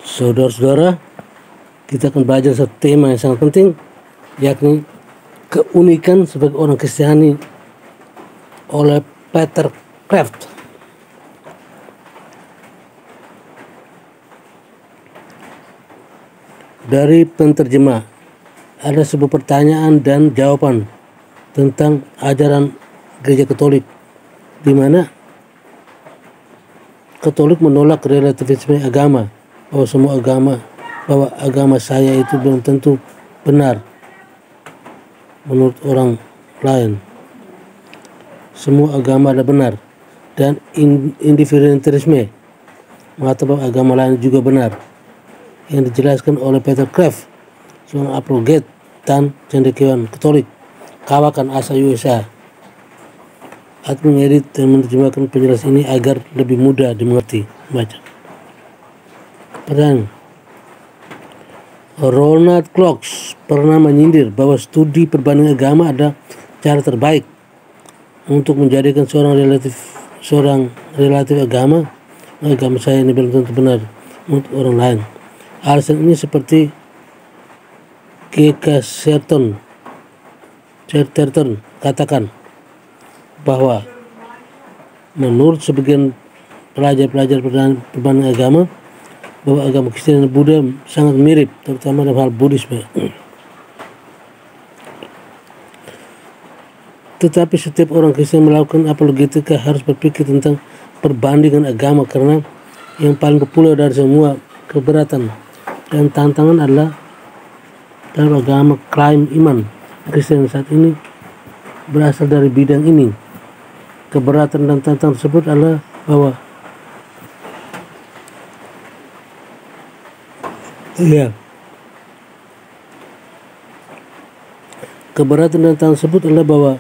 Saudara-saudara, kita akan belajar satu tema yang sangat penting, yakni keunikan sebagai orang Kristiani oleh Peter Kreeft. Dari penterjemah, ada sebuah pertanyaan dan jawaban tentang ajaran Gereja Katolik, di mana Katolik menolak relativisme agama, bahwa agama saya itu belum tentu benar menurut orang lain. Semua agama adalah benar, dan individualisme mengatakan bahwa agama lain juga benar, yang dijelaskan oleh Peter Kreeft, seorang apologet dan cendekiawan Katolik kawakan asal USA. Aku mengedit dan menerjemahkan penjelasan ini agar lebih mudah dimengerti baca. Pertanyaan: Ronald Cox pernah menyindir bahwa studi perbandingan agama adalah cara terbaik untuk menjadikan seorang relatif agama saya ini belum tentu benar untuk orang lain. Alasan ini seperti G.K. Chesterton katakan bahwa menurut sebagian pelajar perbandingan agama, bahwa agama Kristen dan Buddha sangat mirip, terutama dalam hal Buddhisme. Tetapi setiap orang Kristen melakukan apologetika harus berpikir tentang perbandingan agama, karena yang paling populer dari semua keberatan dan tantangan adalah dalam agama klaim iman Kristen saat ini berasal dari bidang ini. Keberatan dan tantangan tersebut adalah bahwa keberatan dan tantangan tersebut adalah bahwa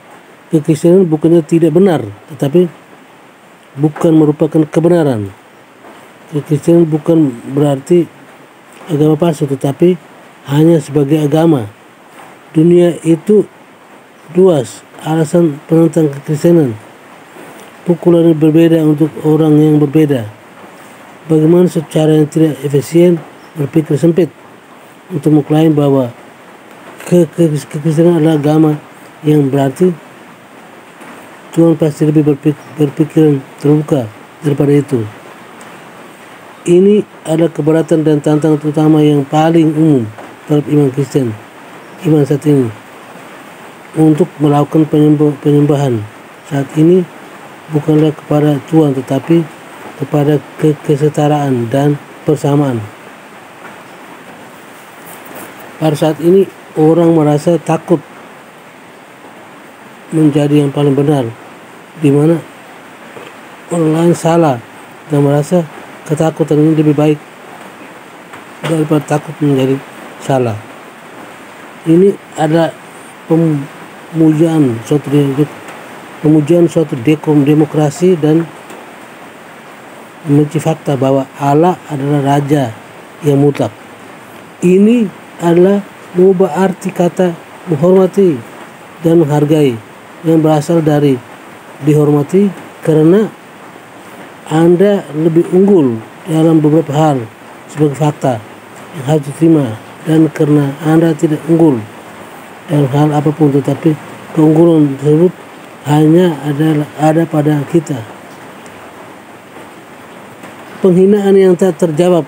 kekristenan bukannya tidak benar, tetapi bukan merupakan kebenaran. Kekristenan bukan berarti agama palsu, tetapi hanya sebagai agama. Dunia itu luas, alasan penentang kekristenan, pukulan yang berbeda untuk orang yang berbeda. Bagaimana secara yang tidak efisien berpikir sempit untuk mengklaim bahwa kekristenan adalah agama, yang berarti Tuhan pasti lebih berpikiran terbuka daripada itu. Ini adalah keberatan dan tantangan utama yang paling umum terhadap iman Kristen, iman saat ini, untuk melakukan penyembahan saat ini bukanlah kepada Tuhan, tetapi kepada kesetaraan dan persamaan. Pada saat ini orang merasa takut menjadi yang paling benar, di mana orang lain salah, dan merasa ketakutan ini lebih baik daripada takut menjadi salah. Ini adalah pemujaan suatu demokrasi dan membenci fakta bahwa Allah adalah Raja yang mutlak. Ini adalah mengubah arti kata menghormati dan menghargai, yang berasal dari dihormati karena Anda lebih unggul dalam beberapa hal sebagai fakta yang harus diterima, dan karena Anda tidak unggul dalam hal apapun, tetapi keunggulan tersebut hanya ada pada kita. Penghinaan yang tak terjawab,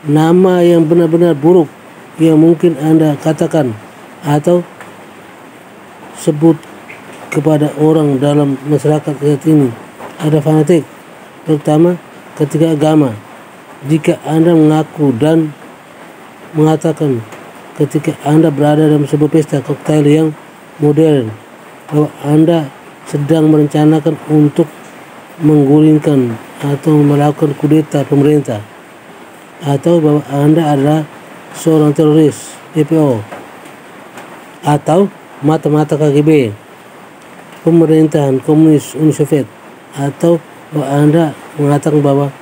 nama yang benar-benar buruk yang mungkin Anda katakan atau sebut kepada orang dalam masyarakat saat ini ada fanatik, terutama ketika agama. Jika Anda mengaku dan mengatakan ketika Anda berada dalam sebuah pesta koktail yang modern bahwa Anda sedang merencanakan untuk menggulingkan atau melakukan kudeta pemerintah, atau bahwa Anda adalah seorang teroris DPO atau mata-mata KGB, pemerintahan komunis Uni Soviet, atau bahwa Anda mengatakan bahwa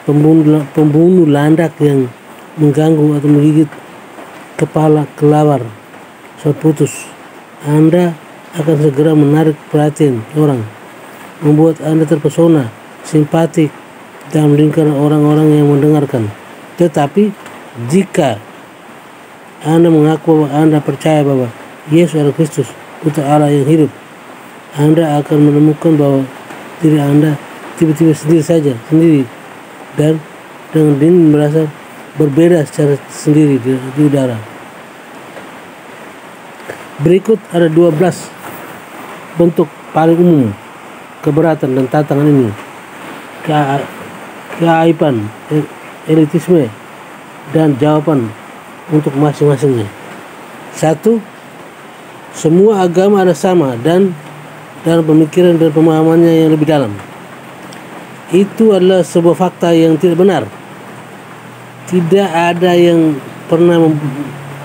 pembunuh landak yang mengganggu atau menggigit kepala kelawar saat putus, Anda akan segera menarik perhatian orang, membuat Anda terpesona, simpatik dalam lingkaran orang-orang yang mendengarkan. Tetapi jika Anda mengaku bahwa Anda percaya bahwa Yesus adalah Kristus, Putra Allah yang hidup, Anda akan menemukan bahwa diri Anda tiba-tiba sendiri dan dengan dingin merasa berbeda secara sendiri di udara. Berikut ada 12 bentuk paling umum keberatan dan tantangan ini. Keaiban, elitisme, dan jawaban untuk masing-masingnya. 1. Semua agama ada sama dan dalam pemikiran dan pemahamannya yang lebih dalam. Itu adalah sebuah fakta yang tidak benar. Tidak ada yang pernah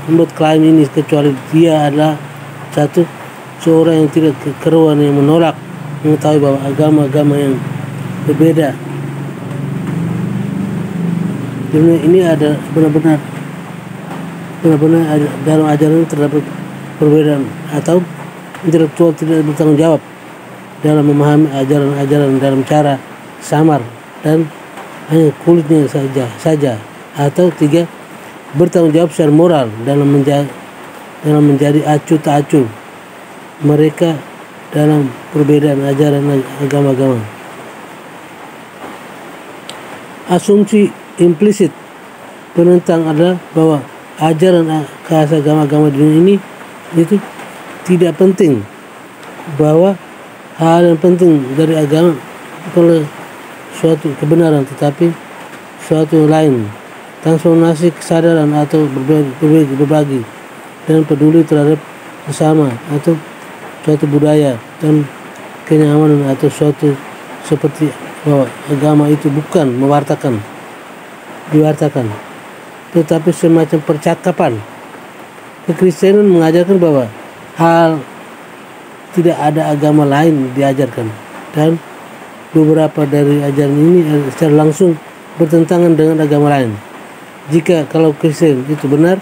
membuat klaim ini kecuali dia adalah seorang yang tidak keruan, yang menolak mengetahui bahwa agama-agama yang berbeda dunia ini ada benar-benar dalam ajaran terdapat perbedaan atau intelektual tidak bertanggung jawab dalam memahami ajaran-ajaran dalam cara samar dan hanya kulitnya saja. Atau 3, bertanggung jawab secara moral dalam menjadi acuh tak acuh mereka dalam perbedaan ajaran agama-agama. Asumsi implisit penentang adalah bahwa ajaran khas agama-agama di dunia ini itu tidak penting, bahwa hal yang penting dari agama bukanlah suatu kebenaran tetapi suatu lain, transformasi kesadaran atau berbagi dan peduli terhadap sesama atau suatu budaya dan kenyamanan atau suatu seperti bahwa agama itu bukan diwartakan tetapi semacam percakapan. Kekristenan mengajarkan bahwa tidak ada agama lain diajarkan, dan beberapa dari ajaran ini secara langsung bertentangan dengan agama lain. Kalau Kristen itu benar,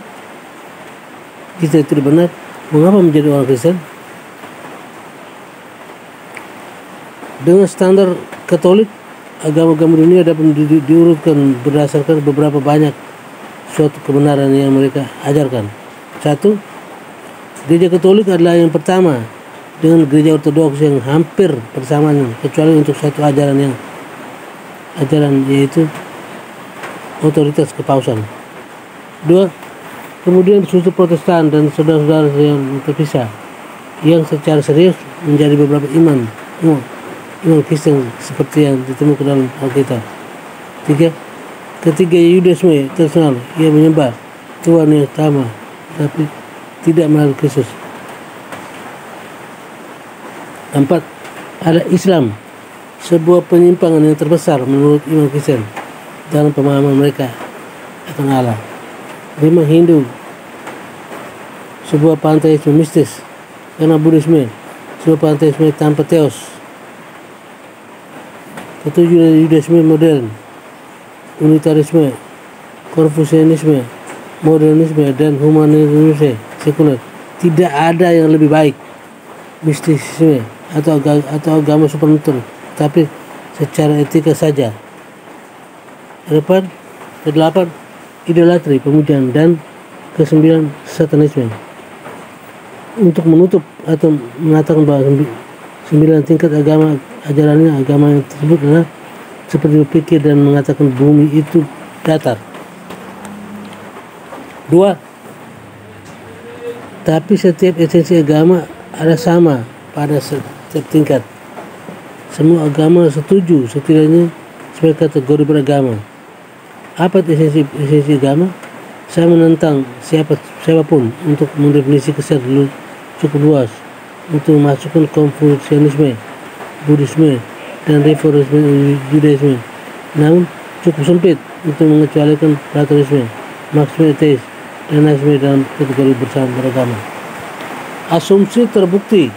kita tidak benar, mengapa menjadi orang Kristen? Dengan standar Katolik, agama-agama dunia dapat diurutkan berdasarkan beberapa banyak suatu kebenaran yang mereka ajarkan. 1. Gereja Katolik adalah yang pertama dengan gereja Ortodoks yang hampir bersamaan, kecuali untuk satu ajaran yaitu otoritas kepausan. 2. Kemudian suatu Protestan dan saudara-saudara yang terpisah yang secara serius menjadi beberapa iman Kristen seperti yang ditemukan dalam Alkitab. 3. Ketiga, Yudaisme tradisional yang menyembah Tuhan yang sama tapi tidak melalui Kristus. 4. Ada Islam, sebuah penyimpangan yang terbesar menurut iman Kristen dalam pemahaman mereka akan Allah. 5. Hindu, sebuah panteisme mistis, karena Buddhisme sebuah panteisme tanpa teos. 7. Yudaisme modern, unitarisme, konfusianisme, modernisme, dan humanisme sekuler. Tidak ada yang lebih baik, mistisisme atau agama supernatural, tapi secara etika saja. 8. Idolatri, pemujaan, dan 9. Satanisme. Untuk menutup atau mengatakan bahwa 9 tingkat agama ajarannya, agama yang tersebut adalah seperti berpikir dan mengatakan bumi itu datar. 2. Tapi setiap esensi agama ada sama pada setiap tingkat. Semua agama setuju setidaknya sebagai kategori beragama. Apa esensi agama? Saya menentang siapapun untuk mendefinisikan secara cukup luas, untuk memasukkan Konfusianisme, Buddhisme, dan reformisme Judaisme, namun cukup sempit untuk mengecualikan Platonisme, Marxisme ateis, dan nasionalisme dalam kategori bersama beragama. Asumsi terbukti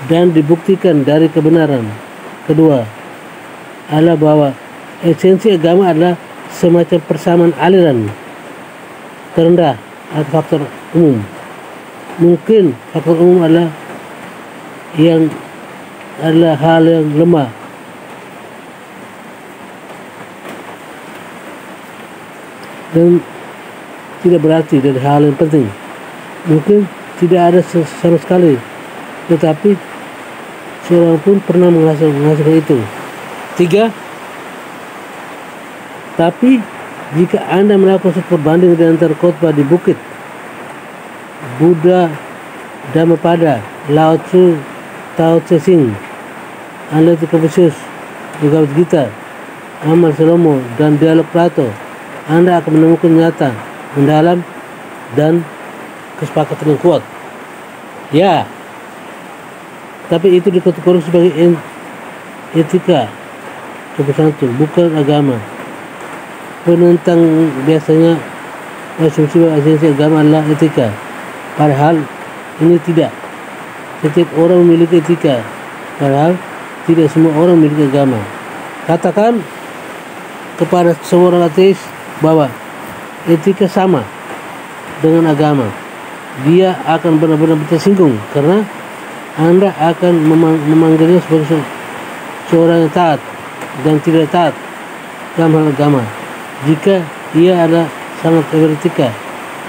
dan dibuktikan dari kebenaran kedua adalah bahwa esensi agama adalah semacam persamaan aliran terendah atau faktor umum. Mungkin faktor umum adalah hal yang lemah dan tidak berarti dari hal yang penting. Mungkin tidak ada sama sekali, tetapi seorang pun pernah menghasilkan itu. 3. Tapi jika Anda melakukan studi perbanding di antara khotbah di bukit, Buddha, Dhammapada, Lao Tzu, Tao Te Ching, Analitik Confucius, Bhagavad Gita, Amal Salomo, dan dialog Plato, Anda akan menemukan nyata, mendalam, dan kesepakatan yang kuat. Ya, tapi itu dikategorikan sebagai etika kebesaran, bukan agama. Penentang biasanya asumsi bahwa esensi agama adalah etika, padahal ini tidak. Setiap orang memiliki etika, padahal tidak semua orang memiliki agama. Katakan kepada seorang ateis bahwa etika sama dengan agama, dia akan benar-benar tersinggung karena Anda akan memanggilnya sebagai seorang yang taat dan tidak taat dalam hal agama. Jika ia adalah sangat beretika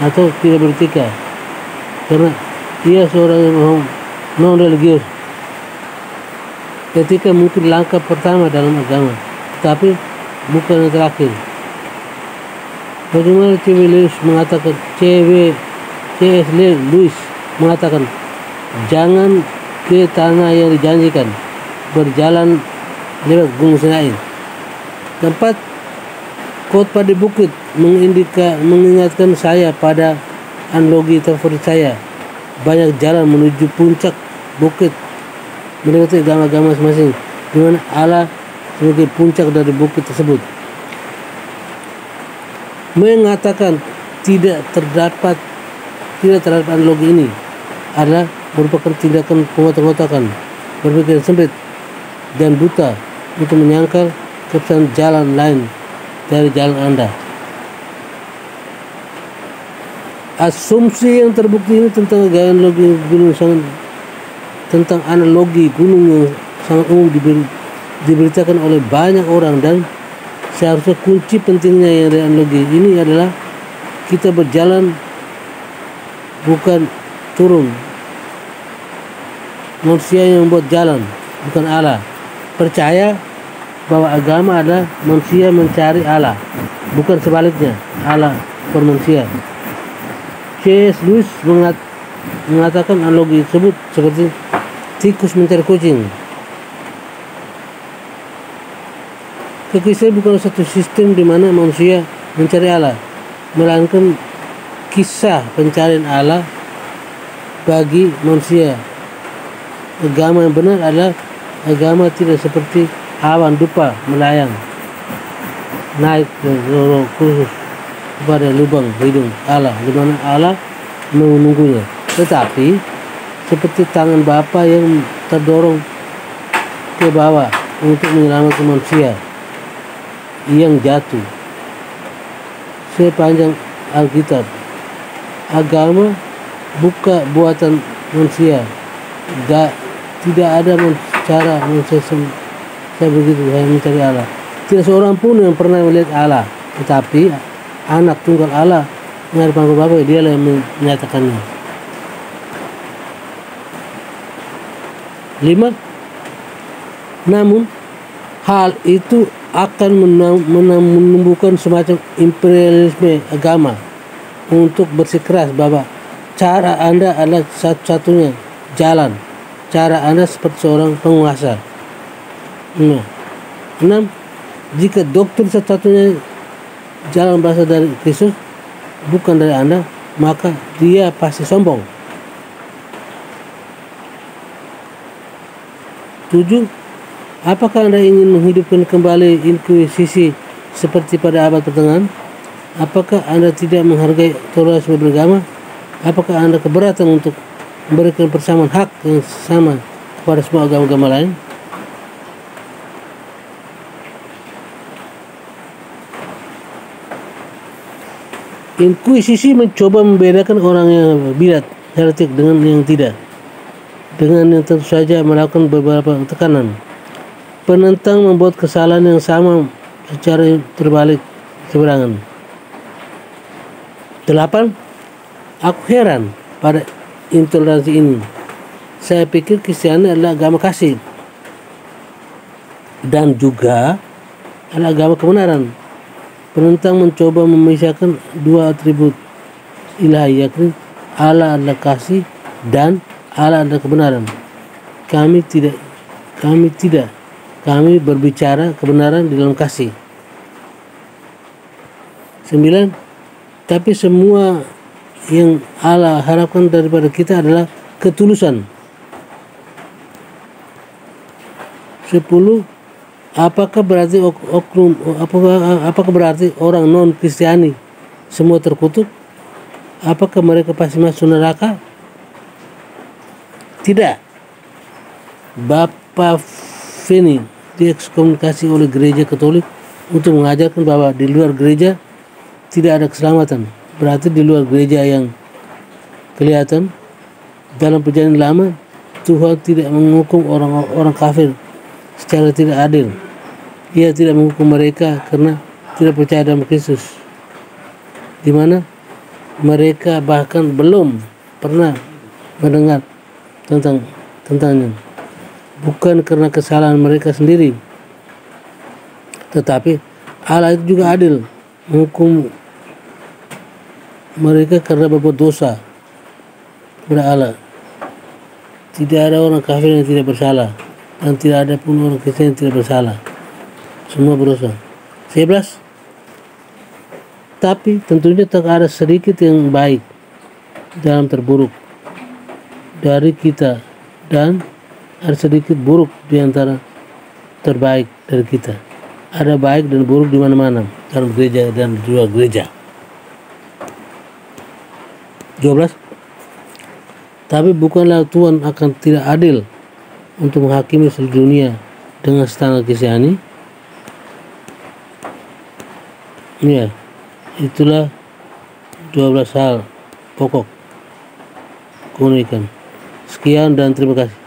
atau tidak beretika, karena ia seorang yang non-religius. Etika mungkin langkah pertama dalam agama, tapi bukan yang terakhir. Bagaimana C.S. Lewis mengatakan, jangan ke tanah yang dijanjikan, berjalan lewat gunung Sinai. Tempat khotbah di bukit mengingatkan saya pada analogi favorit saya. Banyak jalan menuju puncak bukit melewati agama-agama masing-masing, di mana Allah sebagai puncak dari bukit tersebut. Mengatakan tidak terdapat analogi ini adalah merupakan tindakan pengotak-ngotakan, berpikir sempit dan buta untuk menyangkal keputusan jalan lain dari jalan Anda. Asumsi yang terbukti ini tentang analogi gunung yang sangat umum diberitakan oleh banyak orang, dan seharusnya kunci pentingnya yang dari analogi ini adalah kita berjalan bukan turun. Manusia yang membuat jalan, bukan Allah. Percaya bahwa agama adalah manusia mencari Allah, bukan sebaliknya, Allah per manusia. C.S. Lewis mengatakan analogi tersebut seperti tikus mencari kucing. Kisah bukan satu sistem di mana manusia mencari Allah, melainkan kisah pencarian Allah bagi manusia. Agama yang benar adalah agama tidak seperti awan dupa melayang naik dan khusus kepada lubang hidung Allah, di mana Allah menunggunya, tetapi seperti tangan Bapa yang terdorong ke bawah untuk menyelamatkan manusia yang jatuh. Sepanjang Alkitab, agama bukan buatan manusia. Tidak ada cara manusia saya begitu saya mencari Allah. Tidak seorang pun yang pernah melihat Allah, tetapi anak tunggal Allah yang ada pada Bapa, dialah yang menyatakannya. 5. Namun hal itu akan menumbuhkan semacam imperialisme agama untuk bersikeras bahwa cara Anda adalah satu-satunya jalan, cara Anda seperti seorang penguasa. 6. Jika doktrin satu-satunya jalan berasal dari Kristus, bukan dari Anda, maka dia pasti sombong. 7. Apakah Anda ingin menghidupkan kembali inkuisisi seperti pada abad pertengahan? Apakah Anda tidak menghargai toleransi beragama? Apakah Anda keberatan untuk memberikan persamaan hak yang sama kepada semua agama-agama lain? Inkuisisi mencoba membedakan orang yang bidat, heretik dengan yang tidak, dengan yang tentu saja melakukan beberapa tekanan. Penentang membuat kesalahan yang sama secara terbalik seberangan. 8. Aku heran pada intoleransi ini. Saya pikir Kristiani adalah agama kasih dan juga adalah agama kebenaran. Penentang mencoba memisahkan dua atribut ilahi, yakni Allah adalah kasih dan Allah adalah kebenaran. Kami tidak. Kami berbicara kebenaran di dalam kasih. 9. Tapi semua yang Allah harapkan daripada kita adalah ketulusan. 10. Apakah berarti orang non Kristiani semua terkutuk? Apakah mereka pasti masuk neraka? Tidak. Bapak Finney diekskomunikasi oleh gereja Katolik untuk mengajarkan bahwa di luar gereja tidak ada keselamatan. Berarti di luar gereja yang kelihatan dalam perjanjian lama, Tuhan tidak menghukum orang kafir secara tidak adil. Ia tidak menghukum mereka karena tidak percaya dalam Kristus, di mana mereka bahkan belum pernah mendengar tentangnya. Bukan karena kesalahan mereka sendiri, tetapi Allah itu juga adil menghukum mereka karena berbuat dosa kepada Allah. Tidak ada orang kafir yang tidak bersalah, dan tidak ada pun orang Kristen yang tidak bersalah. Semua berdosa. 11. Tapi tentunya tak ada sedikit yang baik dalam terburuk dari kita, dan ada sedikit buruk di antara terbaik dari kita. Ada baik dan buruk di mana-mana, dalam gereja dan di luar gereja. 12. Tapi bukanlah Tuhan akan tidak adil untuk menghakimi seluruh dunia dengan standar Kristiani? Ya, itulah 12 hal pokok keunikan. Sekian dan terima kasih.